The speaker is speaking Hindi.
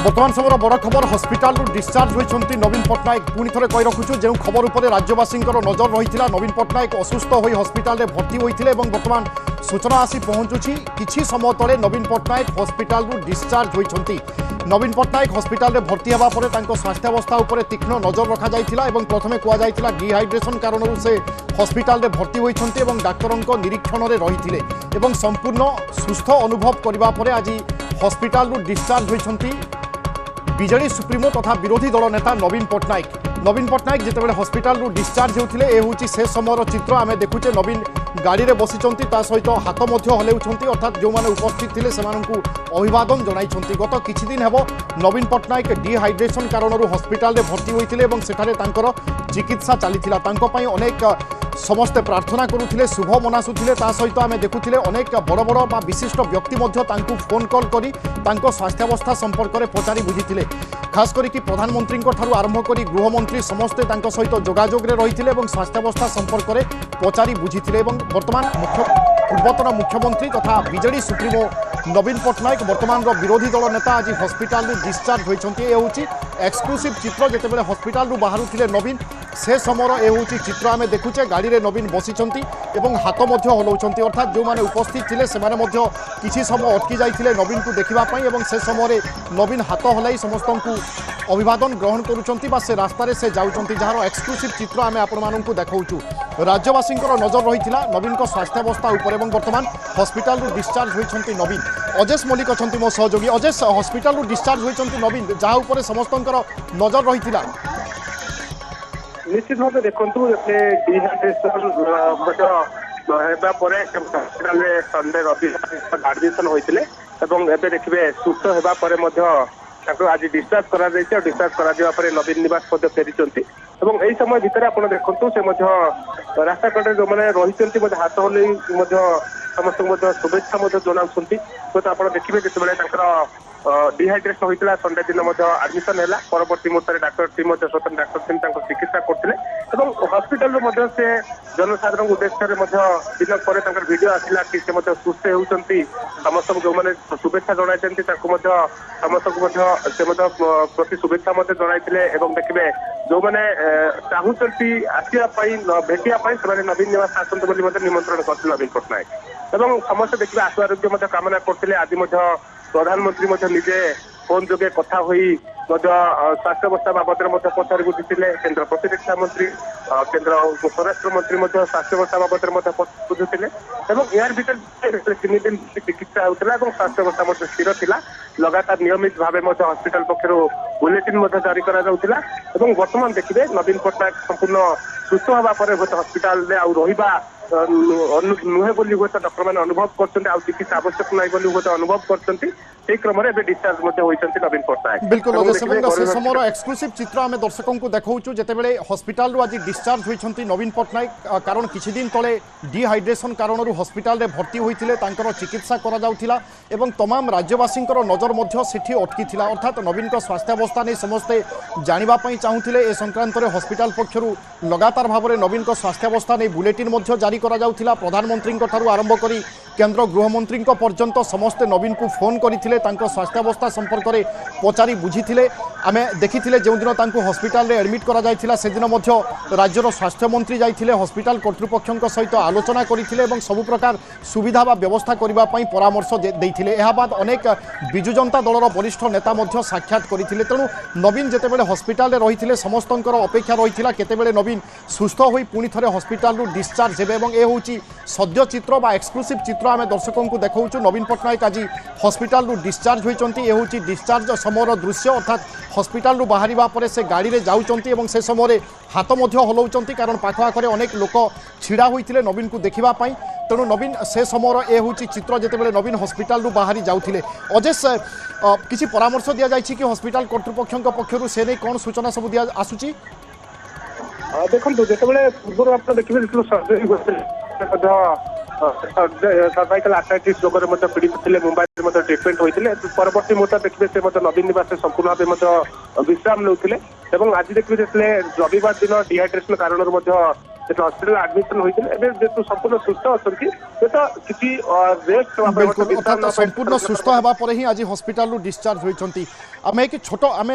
बर्तमान समय बड़ खबर हस्पिटाल डिस्चार्ज होती नवीन पट्टनायक पुणी थे कही रखुचु जो खबर उपर राज्यवासी नजर रही नवीन पट्टनायक असुस्थ हो हस्पिटाल भर्ती होते बर्तमान सूचना आसी पहुंचुछि किछि समय तले नवीन पट्टनायक हस्पिटाल डिस्चार्ज होती नवीन पट्टनायक हस्पिटाल भर्ती होगा पर स्वास्थ्यावस्था उपर तीक्ष्ण नजर रखा जाइथिला एवं प्रथमे कहुला डिहाइड्रेशन कारण से हस्पिटाल भर्ती होती डाक्तर निरीक्षण में रही संपूर्ण सुस्थ अनुभव करने आज हस्पिटाल डिस्चार्ज होती बीजेडी सुप्रीमो तथा विरोधी दल नेता नवीन पट्टनायक जितेबाला हस्पिटाल डिस्चार्ज होते ये से समय चित्र आम देखुचे नवीन गाड़ी में बसी सहित हाथ हल्लाउं अर्थात जो मैंने उपस्थित थे से अभिवादन जन गत किछि दिन हेब नवीन पट्टनायक डिहाइड्रेशन कारण हस्पिटाल भर्ती होते चिकित्सा चली अनेक समस्ते प्रार्थना करुले शुभ मनासुले सहित आम देखुले अनेक बड़ बड़ विशिष्ट व्यक्ति फोन कॉल कर स्वास्थ्यावस्था संपर्क में पचारि बुझी खास करके प्रधानमंत्री आरंभ कर गृहमंत्री समस्ते सहित जोगाजोग रही स्वास्थ्यावस्था संपर्क में पचारि बुझी बर्तमान पूर्वतन मुख्यमंत्री तथा बीजेडी सुप्रीमो नवीन पट्टनायक बर्तमान विरोधी दल नेता आज हस्पिटाल डिस्चार्ज होती ये हूँ एक्सक्लूसिव चित्र जितेबाला हस्पिटाल बाहर नवीन से समय ये चित्र आम देखुचे गाड़ी में नवीन बसी हाथ हलाउं अर्थात जो मैंने उपस्थित थे से किसी समय अटकी जाते नवीन को देखापी से समय नवीन हाथ हलाई समस्त को अभिवादन ग्रहण करुँच से रास्तार से जाऊँच जार एक्सक्लूसिव चित्र आम आपको देखाऊँ राज्यवासी नजर रही नवीन स्वास्थ्यावस्था उपर बर्तमान हस्पिटाल डिस्चार्ज होती नवीन अजेश मल्लिक अच्छा मो सहयोगी अजेश हस्पिटाल डिस्चार्ज होती नवीन जहाँ समस्त नजर रही निश्चित भाव देखु डिहाइड्रेशन संडे रविवार एडमिशन होते देखिए सुस्थ होगा आज डिस्चार्ज कर डिस्चार्ज कर नवीन निवास फेरी यही समय भितर आप देखु से रास्ता कड़े जो मैंने रही हाथ हल समस्त शुभेच्छा जनाऊँच तो आप देखिए जिते डिहाइड्रेशन होता संडे दिन एडमिशन है परवर्ती मुहूर्त डाक्तर टीम स्वतंत्र डाक्तर टीम चिकित्सा करते हस्पिटाल से जनसाधारण उद्देश्य दिन पर वीडियो आसला कि सुस्थ होती समस्त जो मैंने शुभेच्छा जनाई समस्त प्रति शुभेच्छा जनाई देखिए जो मैंने चाहूँगी आसवाई भेटापी से नवीन निवास आसतु निमंत्रण करते नवीन पट्टनायक समस्त देखिए आशु आरोग्य कामना करते आज प्रधानमंत्री निजे फोन जोगे कथा हुई स्वास्थ्यावस्था बाबद पचारि बुझी केन्द्र प्रतिरक्षा मंत्री केन्द्र स्वराष्ट्र मंत्री स्वास्थ्यावस्था बाबद बुझुते यार भर 3 दिन चिकित्सा होता स्वास्थ्यावस्था स्थिर था लगातार नियमित भाव हस्पिटाल पक्षर बुलेटिन जारी करा बर्तमान देखिए नवीन पट्टनायक संपूर्ण सुस्थ होगा हस्पिटाल रहा नुहे बोली हुए डॉक्टर मैंने अनुभव कर चिकित्सा आवश्यक नहीं बोली अनुभव कर क्रम में डिस्चार्ज होती नवीन पट्टनायक बिल्कुल से समय एक्सक्लूसिव चित्र आम दर्शकों को देखाऊँ जितेबाला हस्पिटाल आज डिस्चार्ज होती नवीन पट्टनायक कारण किछि दिन तले डिहाइड्रेशन कारण हस्पिटाल भर्ती होते चिकित्सा करा तमाम राज्यवासी नजर से अटकी अर्थात नवीन स्वास्थ्यावस्था नहीं समस्ते जानापी चाहूले ए संक्रांत में हस्पिटाल पक्षर लगातार भाव में नवीन स्वास्थ्यावस्था नहीं बुलेटिन जारी करा प्रधानमंत्री आरंभ कर केन्द्र गृहमंत्री पर्यंत समस्ते नवीन को फोन करते स्वास्थ्यावस्था संपर्क में पचारि बुझी आम देखी जो दिन हस्पिटाल एडमिट करा से दिन राज्यर स्वास्थ्य मंत्री जाइए हस्पिटाल कर्तृपक्ष सहित आलोचना करते सबु प्रकार सुविधा व व्यवस्था करने परामर्श देते बाद अनेक विजु जनता दलर वरिष्ठ नेता साक्षात करते तेणु नवीन जितेबाला हस्पिटाल रही समस्त अपेक्षा रही केतेबेले नवीन सुस्थ हो पुणी थे हस्पिटाल डिस्चार्ज हे ये हूँ सद्य चित्र बा एक्सक्लूसिव चित्र आम दर्शकों को देखाऊँ नवीन पट्टनायक आज हस्पिटाल डिस्चार्ज होती ये हूँ डिस्चार्ज समय दृश्य अर्थात हस्पिटाल बाहर पर से गाड़ी में जाऊँच से समय हाथ हलाउं कारण पाखपाखे अनेक लोक छिड़ा होते नवीन को देखापी तेणु नवीन से समय ये हूँ चित्र जितेबाला नवीन हस्पिटाल बाहरी जाऊे अजेश किसी परामर्श दि जाए कि हस्पिटाल कर्तृपक्ष पक्षर से नहीं कौन सूचना सब दि आसूची देखो जो पूर्व आप देखिए सर्जरी सर्वाइकल आर्थराइटिस रोग में पीड़ित थे मुंबई ट्रिटमेंट होते परवर्ती मुहूर्त देखिए से नवीन निवास संपूर्ण भाव विश्राम नेउथिले एवं आज देखिए रविवार दिन डिहाइड्रेशन कारण हॉस्पिटल एडमिशन होते संपूर्ण सुस्थ अच्छा किसी रेस्ट बिल्कुल अर्थात संपूर्ण सुस्थ होगा आज हॉस्पिटल डिस्चार्ज होती आम एक छोट आम